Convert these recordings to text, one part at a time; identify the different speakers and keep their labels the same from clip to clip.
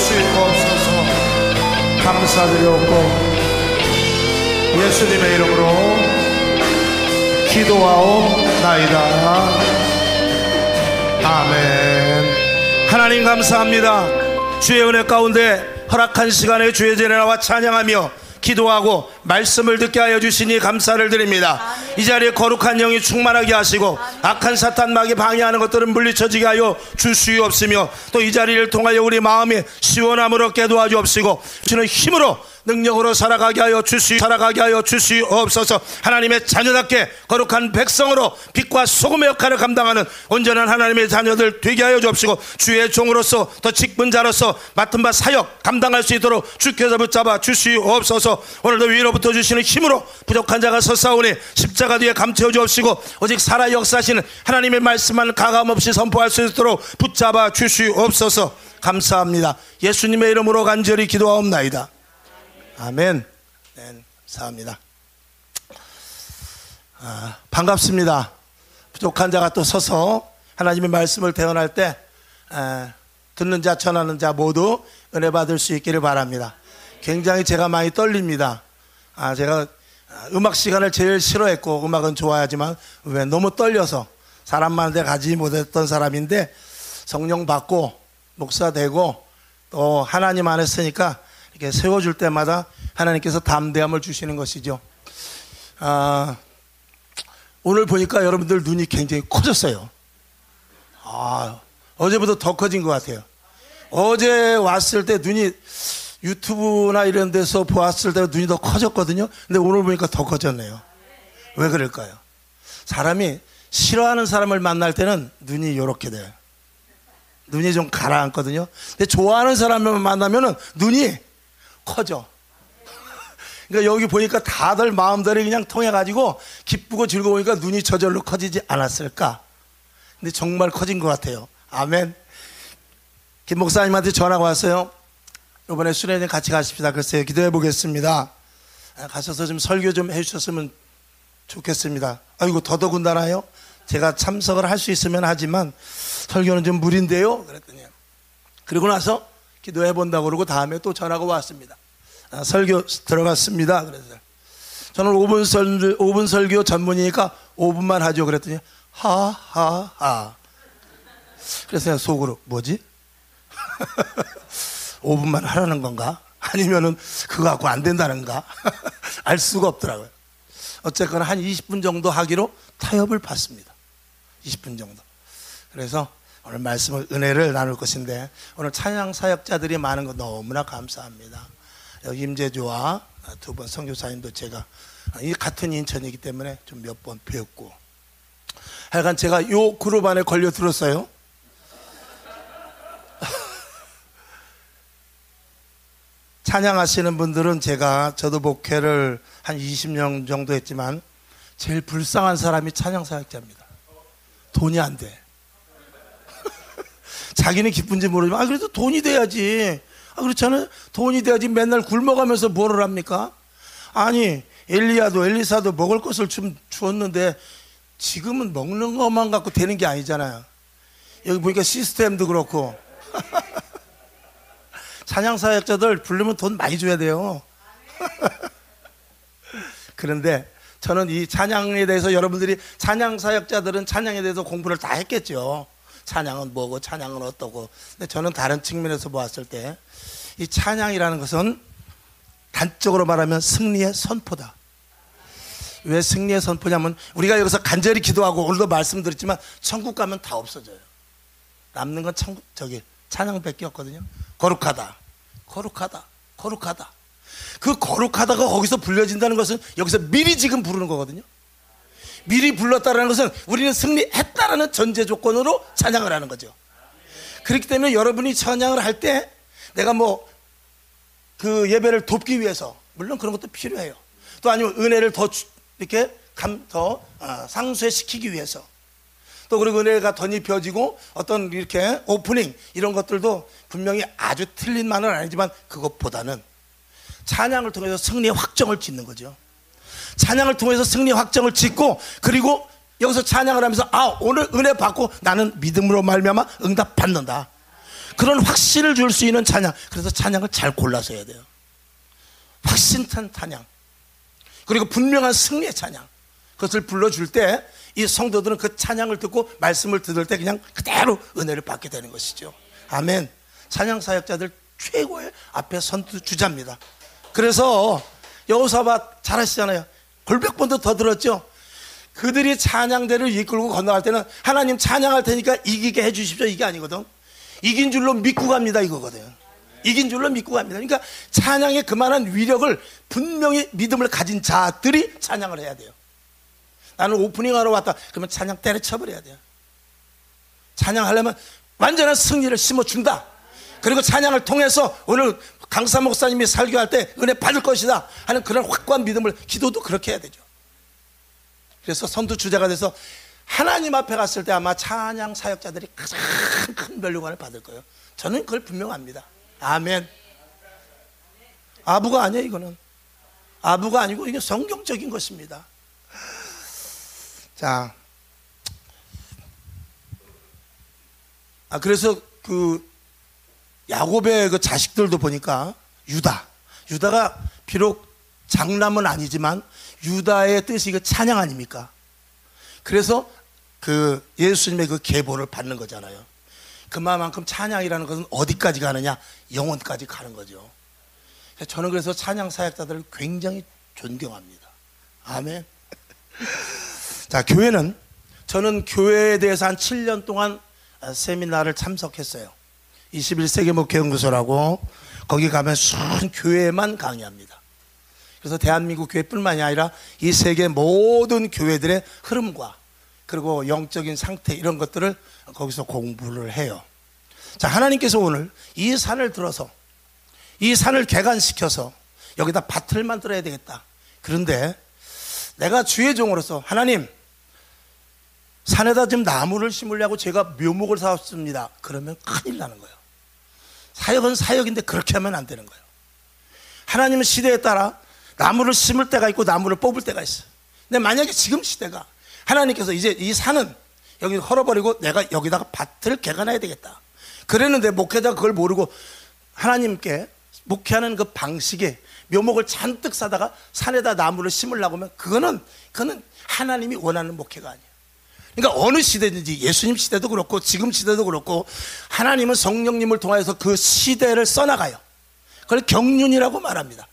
Speaker 1: 주시옵소서. 감사드렸고 예수님의 이름으로 기도하옵나이다. 아멘. 하나님 감사합니다. 주의 은혜 가운데 허락한 시간에 주의 전에 나와 찬양하며 기도하고 말씀을 듣게 하여 주시니 감사를 드립니다. 이 자리에 거룩한 영이 충만하게 하시고 악한 사탄 마귀 방해하는 것들은 물리쳐지게 하여 주시옵시며 또 이 자리를 통하여 우리 마음이 시원함을 얻게 도와주옵시고 주는 힘으로 능력으로 살아가게 하여 주시옵소서. 하나님의 자녀답게 거룩한 백성으로 빛과 소금의 역할을 감당하는 온전한 하나님의 자녀들 되게 하여 주옵시고 주의 종으로서 더 직분자로서 맡은 바 사역 감당할 수 있도록 주께서 붙잡아 주시옵소서. 오늘도 위로부터 주시는 힘으로 부족한 자가 서사오니 십자가 뒤에 감춰 주옵시고 오직 살아 역사하시는 하나님의 말씀만 가감없이 선포할 수 있도록 붙잡아 주시옵소서. 감사합니다. 예수님의 이름으로 간절히 기도하옵나이다. 아멘. 네, 감사합니다. 반갑습니다. 부족한 자가 또 서서 하나님의 말씀을 대언할 때 듣는 자 전하는 자 모두 은혜 받을 수 있기를 바랍니다. 굉장히 제가 많이 떨립니다. 제가 음악 시간을 제일 싫어했고 음악은 좋아하지만 왜 너무 떨려서 사람 많은 데 가지 못했던 사람인데 성령 받고 목사 되고 또 하나님 안에 쓰니까 이렇게 세워줄 때마다 하나님께서 담대함을 주시는 것이죠. 오늘 보니까 여러분들 눈이 굉장히 커졌어요. 어제보다 더 커진 것 같아요. 어제 왔을 때 눈이 유튜브나 이런 데서 보았을 때 눈이 더 커졌거든요. 근데 오늘 보니까 더 커졌네요. 왜 그럴까요? 사람이 싫어하는 사람을 만날 때는 눈이 이렇게 돼요. 눈이 좀 가라앉거든요. 근데 좋아하는 사람을 만나면은 눈이 커져. 그러니까 여기 보니까 다들 마음들이 그냥 통해가지고 기쁘고 즐거우니까 눈이 저절로 커지지 않았을까. 근데 정말 커진 것 같아요. 아멘. 김 목사님한테 전화가 왔어요. 이번에 수련회 같이 가십시다. 글쎄요, 기도해 보겠습니다. 가셔서 좀 설교 좀 해주셨으면 좋겠습니다. 아이고, 더더군다나요. 제가 참석을 할 수 있으면 하지만 설교는 좀 무리인데요. 그랬더니 그리고 나서 기도해 본다고 그러고 다음에 또 전화가 왔습니다. 설교 들어갔습니다. 그래서 저는 5분 설교 전문이니까 5분만 하죠. 그랬더니 하하하. 그래서 제가 속으로 뭐지? 5분만 하라는 건가? 아니면은 그거 갖고 안 된다는가? 알 수가 없더라고요. 어쨌거나 한 20분 정도 하기로 타협을 받습니다. 20분 정도. 그래서 오늘 말씀을 은혜를 나눌 것인데 오늘 찬양 사역자들이 많은 거 너무나 감사합니다. 임재주와 두 번 선교사님도 제가 이 같은 인천이기 때문에 좀 몇 번 배웠고 하여간 제가 요 그룹 안에 걸려 들었어요. 찬양하시는 분들은 저도 목회를 한 20년 정도 했지만 제일 불쌍한 사람이 찬양 사역자입니다. 돈이 안 돼. 자기는 기쁜지 모르지만 그래도 돈이 돼야지. 그렇잖아요. 돈이 돼야지. 맨날 굶어가면서 뭐를 합니까? 아니 엘리사도 먹을 것을 좀 주었는데 지금은 먹는 것만 갖고 되는 게 아니잖아요. 여기 보니까 시스템도 그렇고 찬양 사역자들 부르면 돈 많이 줘야 돼요. 그런데 저는 이 찬양에 대해서 여러분들이 찬양 사역자들은 찬양에 대해서 공부를 다 했겠죠. 찬양은 뭐고 찬양은 어떠고. 근데 저는 다른 측면에서 보았을 때 이 찬양이라는 것은 단적으로 말하면 승리의 선포다. 왜 승리의 선포냐면 우리가 여기서 간절히 기도하고 오늘도 말씀드렸지만 천국 가면 다 없어져요. 남는 건 찬양밖에 없거든요. 거룩하다, 거룩하다, 거룩하다. 그 거룩하다가 거기서 불려진다는 것은 여기서 미리 지금 부르는 거거든요. 미리 불렀다는 것은 우리는 승리했다라는 전제 조건으로 찬양을 하는 거죠. 그렇기 때문에 여러분이 찬양을 할 때 내가 그 예배를 돕기 위해서 물론 그런 것도 필요해요. 또 아니면 은혜를 더 이렇게 상쇄시키기 위해서 또 그리고 은혜가 덧입혀지고 어떤 이렇게 오프닝 이런 것들도 분명히 아주 틀린 말은 아니지만 그것보다는 찬양을 통해서 승리의 확정을 짓는 거죠. 찬양을 통해서 승리의 확정을 짓고 그리고 여기서 찬양을 하면서 오늘 은혜 받고 나는 믿음으로 말미암아 응답 받는다. 그런 확신을 줄 수 있는 찬양. 그래서 찬양을 잘 골라서 해야 돼요. 확신찬 찬양, 그리고 분명한 승리의 찬양, 그것을 불러줄 때 이 성도들은 그 찬양을 듣고 말씀을 들을 때 그냥 그대로 은혜를 받게 되는 것이죠. 아멘. 찬양 사역자들 최고의 앞에 선두주자입니다. 그래서 여호사밧 잘하시잖아요. 골백 번도 더 들었죠. 그들이 찬양대를 이끌고 건너갈 때는 하나님 찬양할 테니까 이기게 해주십시오, 이게 아니거든. 이긴 줄로 믿고 갑니다, 이거거든. 이긴 줄로 믿고 갑니다. 그러니까 찬양의 그만한 위력을 분명히 믿음을 가진 자들이 찬양을 해야 돼요. 나는 오프닝하러 왔다 그러면 찬양 때려쳐버려야 돼요. 찬양하려면 완전한 승리를 심어준다. 그리고 찬양을 통해서 오늘 강사 목사님이 설교할 때 은혜 받을 것이다 하는 그런 확고한 믿음을, 기도도 그렇게 해야 되죠. 그래서 선두주자가 돼서 하나님 앞에 갔을 때 아마 찬양 사역자들이 가장 큰 면류관을 받을 거예요. 저는 그걸 분명합니다. 아멘. 아부가 아니에요. 이거는 아부가 아니고 이게 성경적인 것입니다. 자, 그래서 그 야곱의 그 자식들도 보니까 유다가 비록 장남은 아니지만 유다의 뜻이 그 찬양 아닙니까? 그래서 그 예수님의 그 계보를 받는 거잖아요. 그만큼 찬양이라는 것은 어디까지 가느냐? 영혼까지 가는 거죠. 저는 그래서 찬양 사역자들을 굉장히 존경합니다. 아멘. 자, 교회는, 저는 교회에 대해서 한 7년 동안 세미나를 참석했어요. 21세기 목회연구소라고, 거기 가면 순 교회만 강의합니다. 그래서 대한민국 교회뿐만이 아니라 이 세계 모든 교회들의 흐름과 그리고 영적인 상태, 이런 것들을 거기서 공부를 해요. 자, 하나님께서 오늘 이 산을 들어서, 이 산을 개간시켜서 여기다 밭을 만들어야 되겠다. 그런데 내가 주의 종으로서, 하나님 산에다 지금 나무를 심으려고 제가 묘목을 사왔습니다. 그러면 큰일 나는 거예요. 사역은 사역인데 그렇게 하면 안 되는 거예요. 하나님은 시대에 따라 나무를 심을 때가 있고 나무를 뽑을 때가 있어요. 근데 만약에 지금 시대가 하나님께서 이제 이 산은 여기 헐어버리고 내가 여기다가 밭을 개간해야 되겠다, 그랬는데 목회자가 그걸 모르고 하나님께 목회하는 그 방식에 묘목을 잔뜩 사다가 산에다 나무를 심으려고 하면 그거는 하나님이 원하는 목회가 아니에요. 그러니까 어느 시대든지, 예수님 시대도 그렇고 지금 시대도 그렇고, 하나님은 성령님을 통해서 그 시대를 써나가요. 그걸 경륜이라고 말합니다.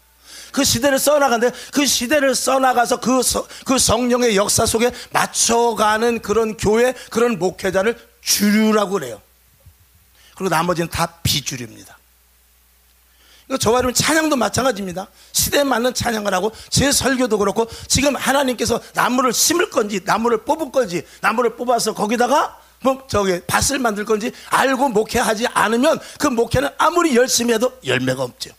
Speaker 1: 그 시대를 써나가는데, 그 시대를 써나가서 그 성령의 역사 속에 맞춰가는 그런 교회, 그런 목회자를 주류라고 그래요. 그리고 나머지는 다 비주류입니다. 저와 여러분 찬양도 마찬가지입니다. 시대에 맞는 찬양을 하고, 제 설교도 그렇고, 지금 하나님께서 나무를 심을 건지 나무를 뽑을 건지, 나무를 뽑아서 거기다가 밭을 만들 건지 알고 목회하지 않으면 그 목회는 아무리 열심히 해도 열매가 없죠.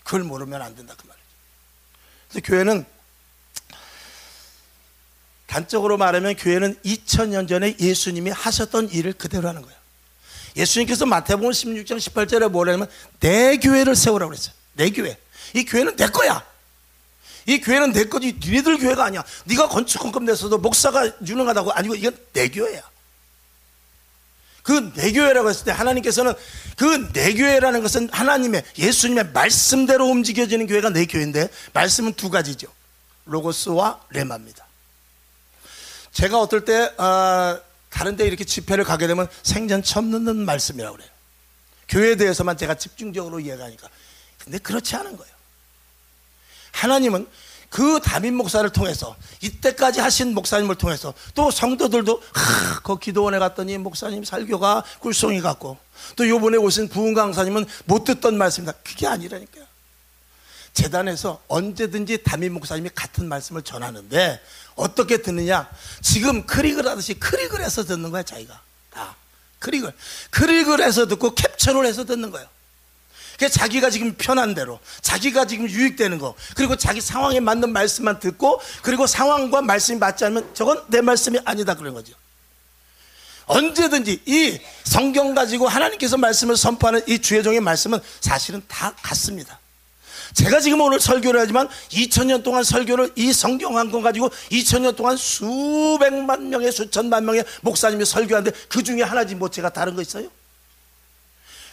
Speaker 1: 그걸 모르면 안 된다, 그 말이죠. 그래서 교회는, 단적으로 말하면 교회는 2000년 전에 예수님이 하셨던 일을 그대로 하는 거예요. 예수님께서 마태복음 16장 18절에 뭐라냐면 내 교회를 세우라고 그랬어요. 내 교회. 이 교회는 내 거야. 이 교회는 내 거지 니네들 교회가 아니야. 네가 건축헌금 냈어도 목사가 유능하다고 아니고 이건 내 교회야. 그 내 교회라고 했을 때 하나님께서는 그 내 교회라는 것은 하나님의, 예수님의 말씀대로 움직여지는 교회가 내 교회인데, 말씀은 두 가지죠. 로고스와 레마입니다. 제가 어떨 때 다른 데 이렇게 집회를 가게 되면 생전 처음 듣는 말씀이라고 그래요. 교회에 대해서만 제가 집중적으로 이해하니까. 근데 그렇지 않은 거예요. 하나님은 그 담임 목사를 통해서, 이때까지 하신 목사님을 통해서, 또 성도들도 그 기도원에 갔더니 목사님 설교가 꿀송이 같고, 또 요번에 오신 부흥 강사님은 못 듣던 말씀이다. 그게 아니라니까요. 재단에서 언제든지 담임 목사님이 같은 말씀을 전하는데 어떻게 듣느냐, 지금 클릭을 하듯이 클릭을 해서 듣는 거야. 자기가 다 클릭을 해서 듣고 캡처를 해서 듣는 거예요. 그러니까 자기가 지금 편한 대로, 자기가 지금 유익되는 거, 그리고 자기 상황에 맞는 말씀만 듣고, 그리고 상황과 말씀이 맞지 않으면 저건 내 말씀이 아니다, 그런 거죠. 언제든지 이 성경 가지고 하나님께서 말씀을 선포하는 이 주의 종의 말씀은 사실은 다 같습니다. 제가 지금 오늘 설교를 하지만 2000년 동안 설교를, 이 성경 한 권 가지고 2000년 동안 수백만 명의, 수천만 명의 목사님이 설교하는데 그 중에 하나지 뭐 제가 다른 거 있어요?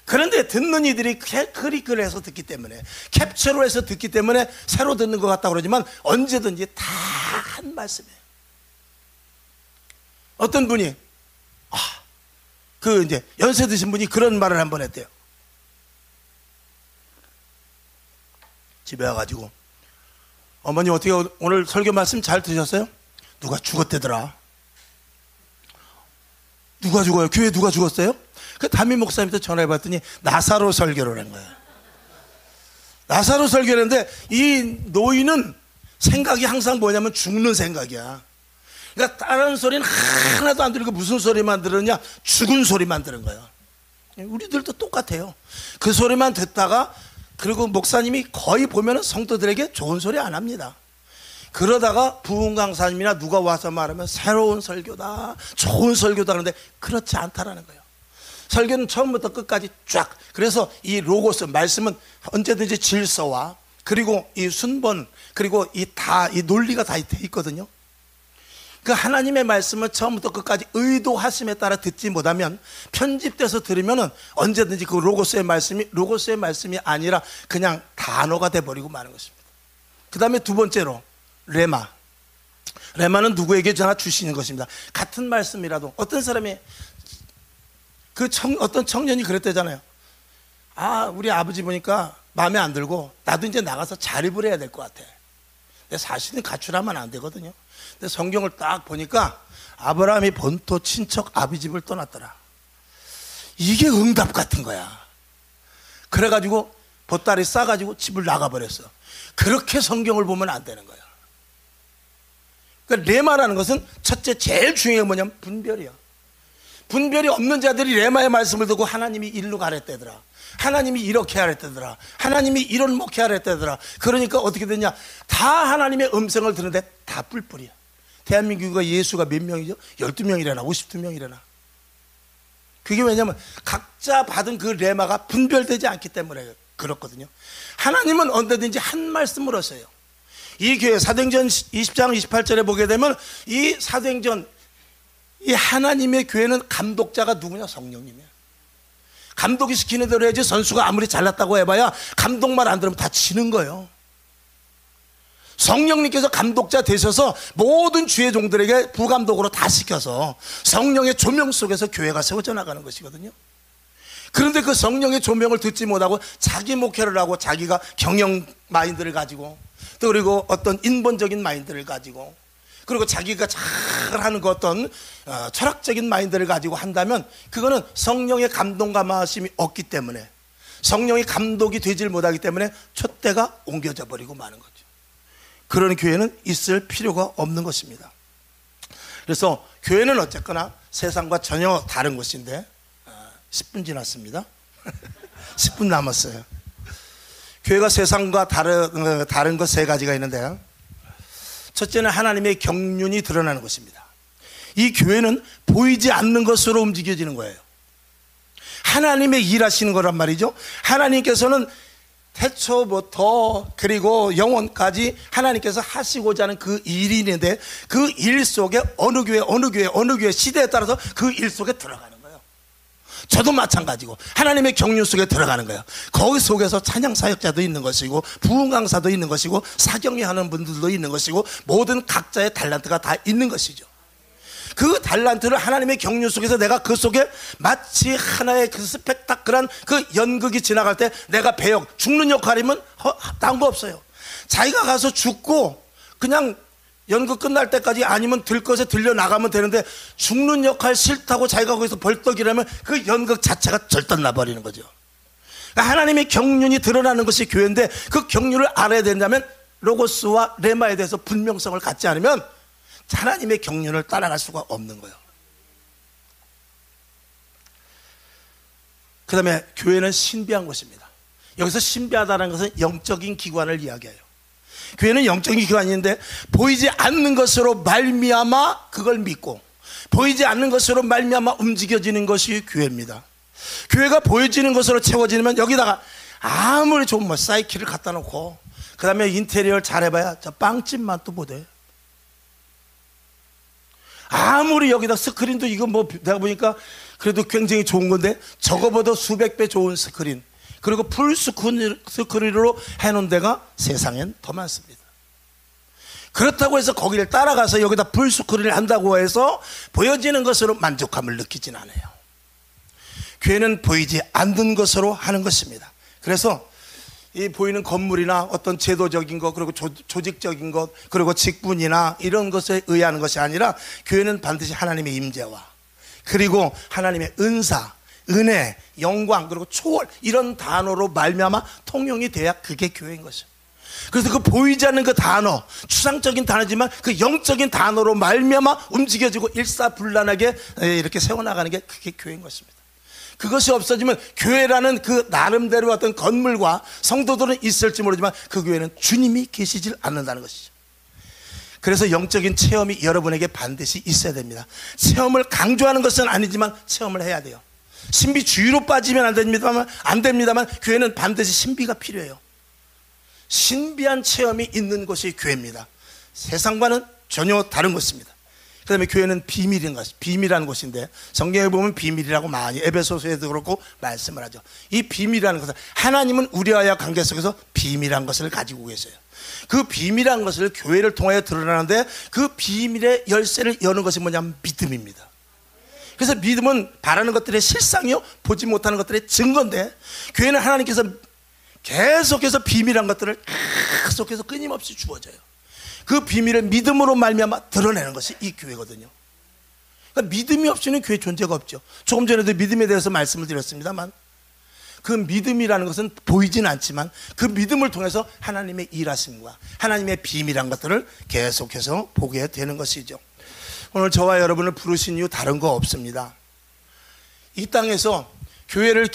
Speaker 1: 그런데 듣는 이들이 클릭을 해서 듣기 때문에, 캡처를 해서 듣기 때문에 새로 듣는 것 같다고 그러지만 언제든지 다 한 말씀이에요. 어떤 분이 이제 연세 드신 분이 그런 말을 한번 했대요. 집에 와가지고, 어머니 어떻게 오늘 설교 말씀 잘 들으셨어요? 누가 죽었대더라. 누가 죽어요? 교회 누가 죽었어요? 그 담임 목사님한테 전화해봤더니 나사로 설교를 한 거예요. 나사로 설교를 했는데 이 노인은 생각이 항상 뭐냐면 죽는 생각이야. 그러니까 다른 소리는 하나도 안 들리고 무슨 소리만 들었냐? 죽은 소리만 들은 거예요. 우리들도 똑같아요. 그 소리만 듣다가, 그리고 목사님이 거의 보면은 성도들에게 좋은 소리 안 합니다. 그러다가 부흥 강사님이나 누가 와서 말하면 새로운 설교다, 좋은 설교다, 그런데 그렇지 않다라는 거예요. 설교는 처음부터 끝까지 쫙. 그래서 이 로고스 말씀은 언제든지 질서와 그리고 이 순번 그리고 이 논리가 다 돼 있거든요. 그 하나님의 말씀을 처음부터 끝까지 의도하심에 따라 듣지 못하면, 편집돼서 들으면은 언제든지 그 로고스의 말씀이 아니라 그냥 단어가 돼버리고 마는 것입니다. 그 다음에 두 번째로 레마는 누구에게 전하 주시는 것입니다. 같은 말씀이라도 어떤 사람이 어떤 청년이 그랬대잖아요. 우리 아버지 보니까 마음에 안 들고 나도 이제 나가서 자립을 해야 될 것 같아. 근데 사실은 가출하면 안 되거든요. 근데 성경을 딱 보니까 아브라함이 본토 친척 아비 집을 떠났더라. 이게 응답 같은 거야. 그래가지고 보따리 싸가지고 집을 나가버렸어. 그렇게 성경을 보면 안 되는 거야. 그러니까 레마라는 것은 첫째 제일 중요한 게 뭐냐면 분별이야. 분별이 없는 자들이 레마의 말씀을 듣고 하나님이 일로 가랬대더라, 하나님이 이렇게 하랬대더라, 하나님이 이런 목회 하랬대더라. 그러니까 어떻게 됐냐? 다 하나님의 음성을 듣는데 다 뿔뿔이야. 대한민국에 예수가 몇 명이죠? 12명이라나 52명이라나. 그게 왜냐면 각자 받은 그 레마가 분별되지 않기 때문에 그렇거든요. 하나님은 언제든지 한 말씀을 하세요. 이 교회 사도행전 20장 28절에 보게 되면 이 사도행전, 이 하나님의 교회는 감독자가 누구냐? 성령님이야. 감독이 시키는 대로 해야지. 선수가 아무리 잘났다고 해봐야 감독 말 안 들으면 다 지는 거예요. 성령님께서 감독자 되셔서 모든 주의 종들에게 부감독으로 다 시켜서 성령의 조명 속에서 교회가 세워져 나가는 것이거든요. 그런데 그 성령의 조명을 듣지 못하고 자기 목회를 하고 자기가 경영 마인드를 가지고, 또 그리고 어떤 인본적인 마인드를 가지고, 그리고 자기가 잘하는 그 어떤 철학적인 마인드를 가지고 한다면 그거는 성령의 감동과 마심이 없기 때문에, 성령의 감독이 되질 못하기 때문에 촛대가 옮겨져 버리고 마는 거죠. 그런 교회는 있을 필요가 없는 것입니다. 그래서 교회는 어쨌거나 세상과 전혀 다른 것인데, 10분 지났습니다. 10분 남았어요. 교회가 세상과 다른 것 세 가지가 있는데요. 첫째는 하나님의 경륜이 드러나는 것입니다. 이 교회는 보이지 않는 것으로 움직여지는 거예요. 하나님의 일하시는 거란 말이죠. 하나님께서는 태초부터 그리고 영원까지 하나님께서 하시고자 하는 그 일이 있는데, 그 일 속에 어느 교회 시대에 따라서 그 일 속에 들어가는 거예요. 저도 마찬가지고 하나님의 경륜 속에 들어가는 거예요. 거기 속에서 찬양 사역자도 있는 것이고, 부흥 강사도 있는 것이고, 사경이 하는 분들도 있는 것이고, 모든 각자의 달란트가 다 있는 것이죠. 그 달란트를 하나님의 경륜 속에서 내가 그 속에 마치 하나의 그 스펙타클한 그 연극이 지나갈 때 내가 배역, 죽는 역할이면 딴 거 없어요. 자기가 가서 죽고 그냥 연극 끝날 때까지 아니면 들것에 들려 나가면 되는데, 죽는 역할 싫다고 자기가 거기서 벌떡이라면 그 연극 자체가 절단나 버리는 거죠. 그러니까 하나님의 경륜이 드러나는 것이 교회인데, 그 경륜을 알아야 된다면 로고스와 레마에 대해서 분명성을 갖지 않으면 하나님의 경륜을 따라갈 수가 없는 거예요. 그 다음에 교회는 신비한 것입니다. 여기서 신비하다는 것은 영적인 기관을 이야기해요. 교회는 영적인 기관인데 보이지 않는 것으로 말미암아 그걸 믿고, 보이지 않는 것으로 말미암아 움직여지는 것이 교회입니다. 교회가 보여지는 것으로 채워지면 여기다가 아무리 좋은 사이키를 갖다 놓고 그 다음에 인테리어를 잘해봐야 저 빵집만 또 못해. 아무리 여기다 스크린도 이거 뭐 내가 보니까 그래도 굉장히 좋은 건데 저거보다 수백 배 좋은 스크린, 그리고 풀 스크린으로 해놓은 데가 세상엔 더 많습니다. 그렇다고 해서 거기를 따라가서 여기다 풀 스크린을 한다고 해서 보여지는 것으로 만족감을 느끼진 않아요. 교회는 보이지 않는 것으로 하는 것입니다. 그래서 이 보이는 건물이나 어떤 제도적인 것, 그리고 조직적인 것, 그리고 직분이나 이런 것에 의하는 것이 아니라 교회는 반드시 하나님의 임재와 그리고 하나님의 은사, 은혜, 영광, 그리고 초월, 이런 단어로 말미암아 통용이 돼야 그게 교회인 것이죠. 그래서 그 보이지 않는 그 단어, 추상적인 단어지만 그 영적인 단어로 말미암아 움직여지고 일사불란하게 이렇게 세워나가는 게 그게 교회인 것입니다. 그것이 없어지면 교회라는 그 나름대로 어떤 건물과 성도들은 있을지 모르지만 그 교회는 주님이 계시질 않는다는 것이죠. 그래서 영적인 체험이 여러분에게 반드시 있어야 됩니다. 체험을 강조하는 것은 아니지만 체험을 해야 돼요. 신비주의로 빠지면 안 됩니다만 교회는 반드시 신비가 필요해요. 신비한 체험이 있는 곳이 교회입니다. 세상과는 전혀 다른 것입니다. 그 다음에 교회는 비밀이라는 곳인데 성경에 보면 비밀이라고 많이 에베소서에도 그렇고 말씀을 하죠. 이 비밀이라는 것은 하나님은 우리와의 관계 속에서 비밀한 것을 가지고 계세요. 그 비밀한 것을 교회를 통하여 드러나는데 그 비밀의 열쇠를 여는 것이 뭐냐면 믿음입니다. 그래서 믿음은 바라는 것들의 실상이요 보지 못하는 것들의 증거인데, 교회는 하나님께서 계속해서 비밀한 것들을 계속해서 끊임없이 주어져요. 그 비밀을 믿음으로 말미암아 드러내는 것이 이 교회거든요. 그러니까 믿음이 없이는 교회 존재가 없죠. 조금 전에도 믿음에 대해서 말씀을 드렸습니다만 그 믿음이라는 것은 보이지는 않지만 그 믿음을 통해서 하나님의 일하심과 하나님의 비밀한 것들을 계속해서 보게 되는 것이죠. 오늘 저와 여러분을 부르신 이유 다른 거 없습니다. 이 땅에서 교회를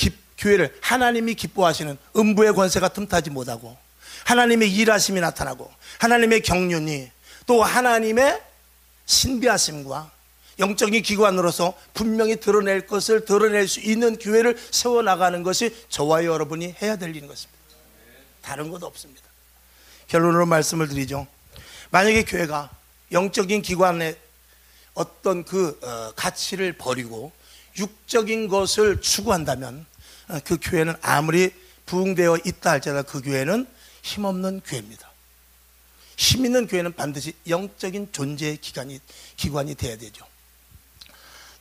Speaker 1: 하나님이 기뻐하시는 음부의 권세가 틈타지 못하고 하나님의 일하심이 나타나고 하나님의 경륜이 또 하나님의 신비하심과 영적인 기관으로서 분명히 드러낼 것을 드러낼 수 있는 교회를 세워나가는 것이 저와 여러분이 해야 될 일인 것입니다. 다른 것 없습니다. 결론으로 말씀을 드리죠. 만약에 교회가 영적인 기관의 어떤 가치를 버리고 육적인 것을 추구한다면 그 교회는 아무리 부흥되어 있다 할지라도 그 교회는 힘없는 교회입니다. 힘 있는 교회는 반드시 영적인 존재의 기관이 돼야 되죠.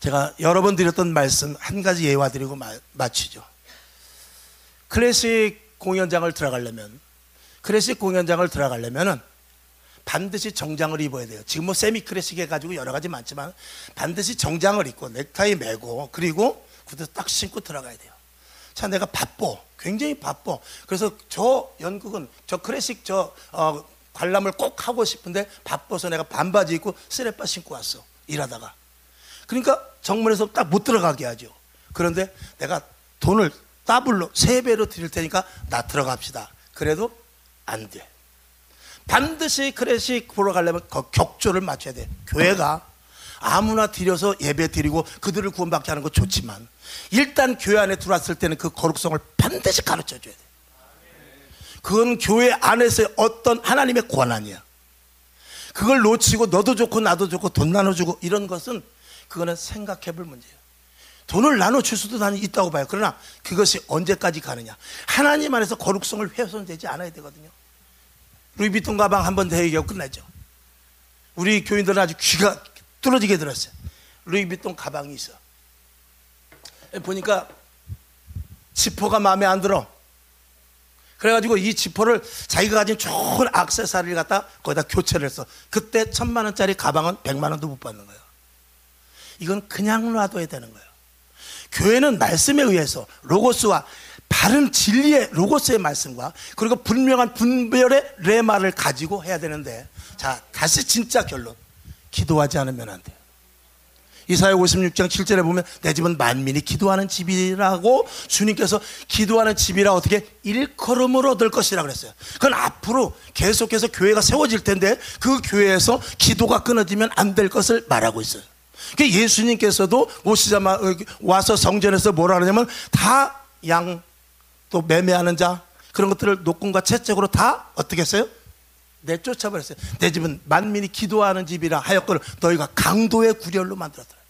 Speaker 1: 제가 여러 번 드렸던 말씀 한 가지 예화 드리고 마치죠. 클래식 공연장을 들어가려면 반드시 정장을 입어야 돼요. 지금 뭐 세미 클래식 해가지고 여러 가지 많지만 반드시 정장을 입고 넥타이 매고 그리고 구두 딱 신고 들어가야 돼요. 자, 내가 바빠. 굉장히 바빠. 그래서 저 연극은 저 클래식 관람을 꼭 하고 싶은데 바빠서 내가 반바지 입고 쓰레빠 신고 왔어. 일하다가. 그러니까 정문에서 딱 못 들어가게 하죠. 그런데 내가 돈을 더블로 3배로 드릴 테니까 나 들어갑시다. 그래도 안 돼. 반드시 클래식 보러 가려면 격조를 맞춰야 돼. 교회가 아무나 들여서 예배 드리고 그들을 구원받게 하는 거 좋지만 일단 교회 안에 들어왔을 때는 그 거룩성을 반드시 가르쳐 줘야 돼. 그건 교회 안에서의 어떤 하나님의 권한이야. 그걸 놓치고 너도 좋고 나도 좋고 돈 나눠주고 이런 것은 그거는 생각해 볼 문제예요. 돈을 나눠줄 수도 나는 있다고 봐요. 그러나 그것이 언제까지 가느냐. 하나님 안에서 거룩성을 훼손되지 않아야 되거든요. 루이비통 가방 한 번 더 얘기하고 끝나죠. 우리 교인들은 아주 귀가 뚫어지게 들었어요. 루이비통 가방이 있어. 보니까 지퍼가 마음에 안 들어. 그래가지고 이 지퍼를 자기가 가진 좋은 액세서리를 갖다 거기다 교체를 했어. 그때 1,000만 원짜리 가방은 100만 원도 못 받는 거예요. 이건 그냥 놔둬야 되는 거예요. 교회는 말씀에 의해서 로고스와 바른 진리의 로고스의 말씀과 그리고 분명한 분별의 레마를 가지고 해야 되는데, 자, 다시 진짜 결론. 기도하지 않으면 안 돼요. 이사야 56장 7절에 보면 내 집은 만민이 기도하는 집이라고 주님께서 기도하는 집이라 어떻게 일컬음으로 얻을 것이라고 그랬어요. 그건 앞으로 계속해서 교회가 세워질 텐데 그 교회에서 기도가 끊어지면 안 될 것을 말하고 있어요. 예수님께서도 오시자마자 와서 성전에서 뭐라 그러냐면 다 양 또 매매하는 자 그런 것들을 노금과 채찍으로 다 어떻게 했어요? 내쫓아버렸어요. 내 집은 만민이 기도하는 집이라 하였거늘 너희가 강도의 구렬로 만들었더라.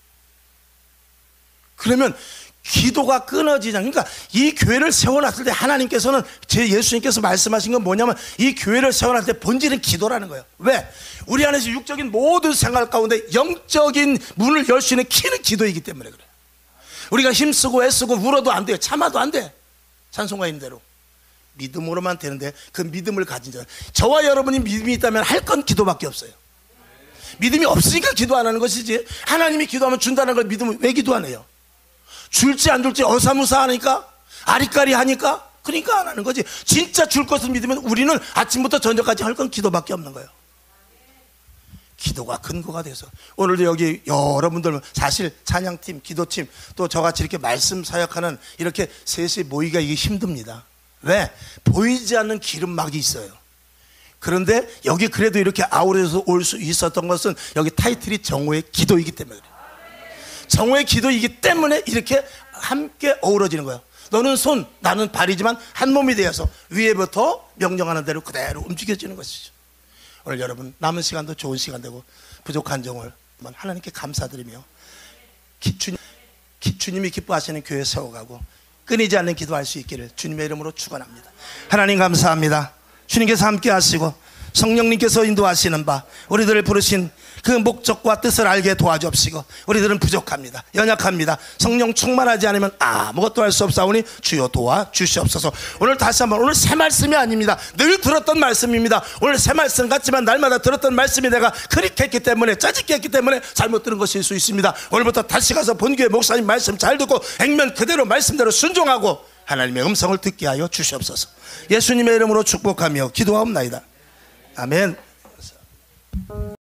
Speaker 1: 그러면 기도가 끊어지지 않, 그러니까 이 교회를 세워놨을 때 하나님께서는, 제 예수님께서 말씀하신 건 뭐냐면 이 교회를 세워놨을 때 본질은 기도라는 거예요. 왜? 우리 안에서 육적인 모든 생활 가운데 영적인 문을 열 수 있는 키는 기도이기 때문에 그래요. 우리가 힘쓰고 애쓰고 울어도 안 돼요. 참아도 안 돼. 찬송가인대로 믿음으로만 되는데, 그 믿음을 가진 자, 저와 여러분이 믿음이 있다면 할 건 기도밖에 없어요. 믿음이 없으니까 기도 안 하는 것이지, 하나님이 기도하면 준다는 걸 믿으면 왜 기도 안 해요? 줄지 안 줄지 어사무사하니까, 아리까리 하니까, 그러니까 안 하는 거지. 진짜 줄 것을 믿으면 우리는 아침부터 저녁까지 할 건 기도밖에 없는 거예요. 기도가 근거가 돼서 오늘도 여기 여러분들, 사실 찬양팀, 기도팀, 또 저같이 이렇게 말씀 사역하는 이렇게 셋이 모이기가 이게 힘듭니다. 왜? 보이지 않는 기름막이 있어요. 그런데 여기 그래도 이렇게 아우러져서 올 수 있었던 것은 여기 타이틀이 정오의 기도이기 때문에 그래요. 정오의 기도이기 때문에 이렇게 함께 어우러지는 거예요. 너는 손, 나는 발이지만 한 몸이 되어서 위에부터 명령하는 대로 그대로 움직여지는 것이죠. 오늘 여러분 남은 시간도 좋은 시간 되고 부족한 정을 하나님께 감사드리며 주님이 기뻐하시는 교회 세워가고 끊이지 않는 기도할 수 있기를 주님의 이름으로 축원합니다. 하나님 감사합니다. 주님께서 함께 하시고 성령님께서 인도하시는 바 우리들을 부르신 그 목적과 뜻을 알게 도와주옵시고, 우리들은 부족합니다. 연약합니다. 성령 충만하지 않으면 아무것도 할 수 없사오니 주여 도와주시옵소서. 오늘 다시 한번, 오늘 새 말씀이 아닙니다. 늘 들었던 말씀입니다. 오늘 새 말씀 같지만 날마다 들었던 말씀이 내가 그립게 했기 때문에, 짜증게 했기 때문에 잘못 들은 것일 수 있습니다. 오늘부터 다시 가서 본교회 목사님 말씀 잘 듣고 액면 그대로 말씀대로 순종하고 하나님의 음성을 듣게 하여 주시옵소서. 예수님의 이름으로 축복하며 기도하옵나이다. 아멘.